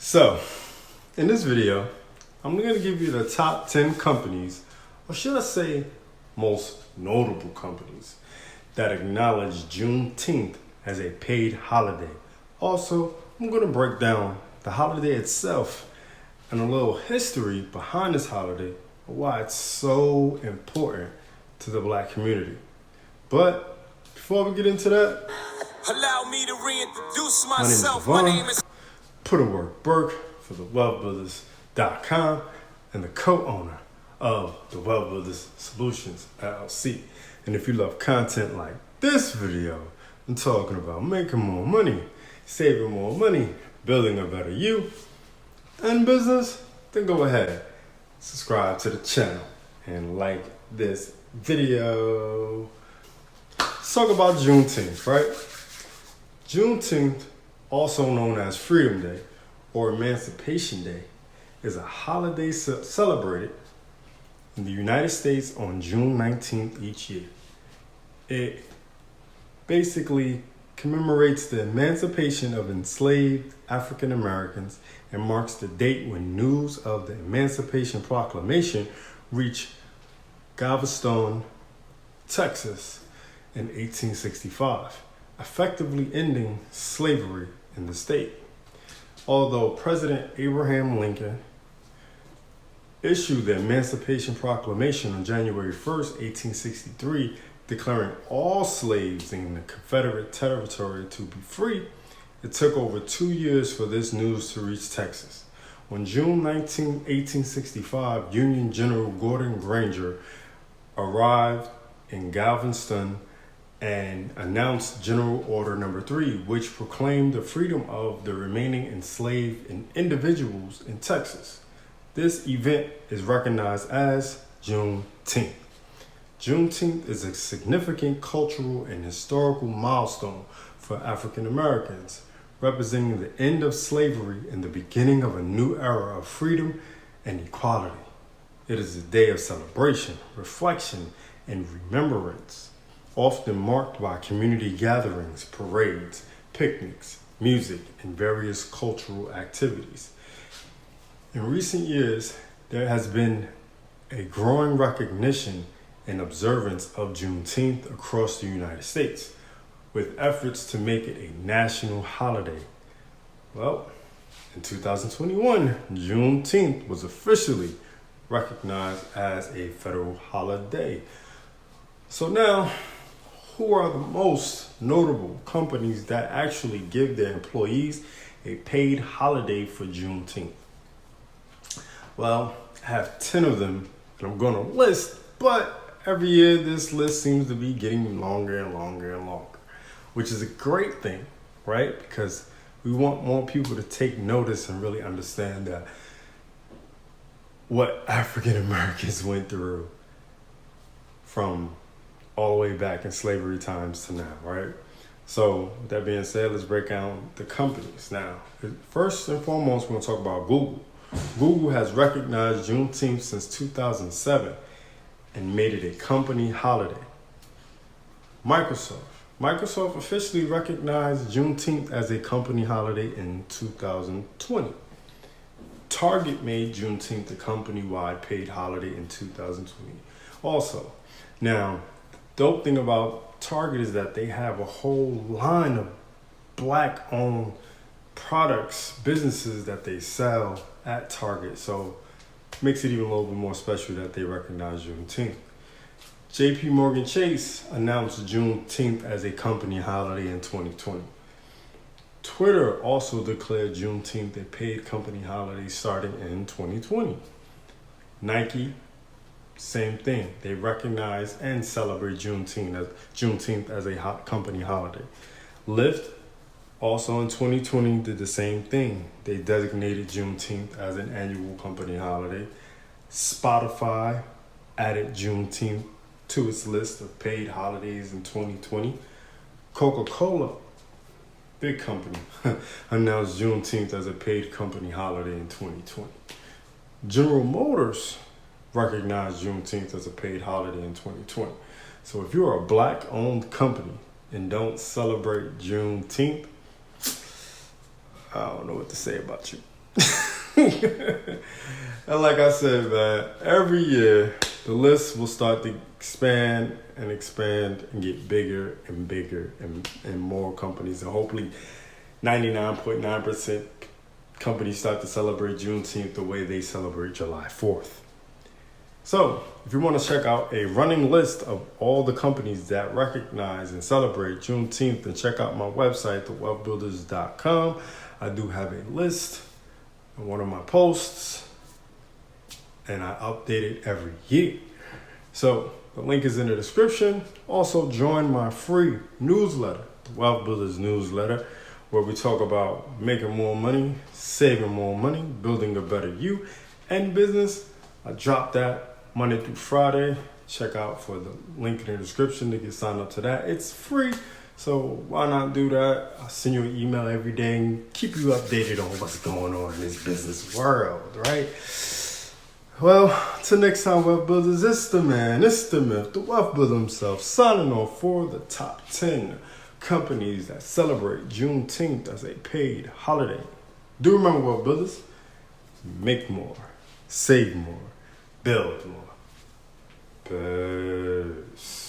So, in this video, I'm going to give you the top 10 companies, or should I say most notable companies, that acknowledge Juneteenth as a paid holiday. Also, I'm going to break down the holiday itself and a little history behind this holiday, why it's so important to the Black community. But before we get into that, allow me to reintroduce myself. My name is Puddingwork Burke for the Wealthbuilderz.com and the co-owner of the Wealthbuilderz Solutions LLC. And if you love content like this video, I'm talking about making more money, saving more money, building a better you and business, then go ahead, subscribe to the channel and like this video. Let's talk about Juneteenth, right? Juneteenth, also known as Freedom Day or Emancipation Day, is a holiday celebrated in the United States on June 19th each year. It basically commemorates the emancipation of enslaved African Americans and marks the date when news of the Emancipation Proclamation reached Galveston, Texas in 1865, effectively ending slavery in the state. Although President Abraham Lincoln issued the Emancipation Proclamation on January 1st, 1863, declaring all slaves in the Confederate territory to be free, it took over 2 years for this news to reach Texas. On June 19, 1865, Union General Gordon Granger arrived in Galveston and announced General Order No. 3, which proclaimed the freedom of the remaining enslaved individuals in Texas. This event is recognized as Juneteenth. Juneteenth is a significant cultural and historical milestone for African Americans, representing the end of slavery and the beginning of a new era of freedom and equality. It is a day of celebration, reflection, and remembrance, often marked by community gatherings, parades, picnics, music, and various cultural activities. In recent years, there has been a growing recognition and observance of Juneteenth across the United States, with efforts to make it a national holiday. Well, in 2021, Juneteenth was officially recognized as a federal holiday. So now, who are the most notable companies that actually give their employees a paid holiday for Juneteenth? Well, I have 10 of them that I'm going to list, but every year this list seems to be getting longer and longer and longer, which is a great thing, right? Because we want more people to take notice and really understand that what African Americans went through from all the way back in slavery times to now, right? So with that being said, let's break down the companies. Now, first and foremost, we're going to talk about Google. Google has recognized Juneteenth since 2007 and made it a company holiday. Microsoft officially recognized Juneteenth as a company holiday in 2020. Target made Juneteenth a company-wide paid holiday in 2020 also. Now, the dope thing about Target is that they have a whole line of Black-owned products, businesses that they sell at Target. So it makes it even a little bit more special that they recognize Juneteenth. JP Morgan Chase announced Juneteenth as a company holiday in 2020. Twitter also declared Juneteenth a paid company holiday starting in 2020. Nike, same thing. They recognize and celebrate Juneteenth as a company holiday. Lyft also in 2020 did the same thing. They designated Juneteenth as an annual company holiday. Spotify added Juneteenth to its list of paid holidays in 2020. Coca-Cola, big company, announced Juneteenth as a paid company holiday in 2020. General Motors recognized Juneteenth as a paid holiday in 2020. So if you're a Black-owned company and don't celebrate Juneteenth, I don't know what to say about you. And like I said, man, every year the list will start to expand and get bigger and bigger and more companies. And hopefully 99.9% companies start to celebrate Juneteenth the way they celebrate July 4th. So if you want to check out a running list of all the companies that recognize and celebrate Juneteenth, then check out my website, Wealthbuilderz.com. I do have a list in one of my posts, and I update it every year. So the link is in the description. Also join my free newsletter, the Wealthbuilderz Newzletter, where we talk about making more money, saving more money, building a better you and business. I drop that Monday through Friday. Check out for the link in the description to get signed up to that. It's free, so why not do that? I'll send you an email every day and keep you updated on what's going on in this business world, right? Well, till next time, Wealth Builders, it's the man, it's the myth, the Wealth Builder himself, signing off for the top 10 companies that celebrate Juneteenth as a paid holiday. Do remember, Wealth Builders, make more, save more, build more. Peace.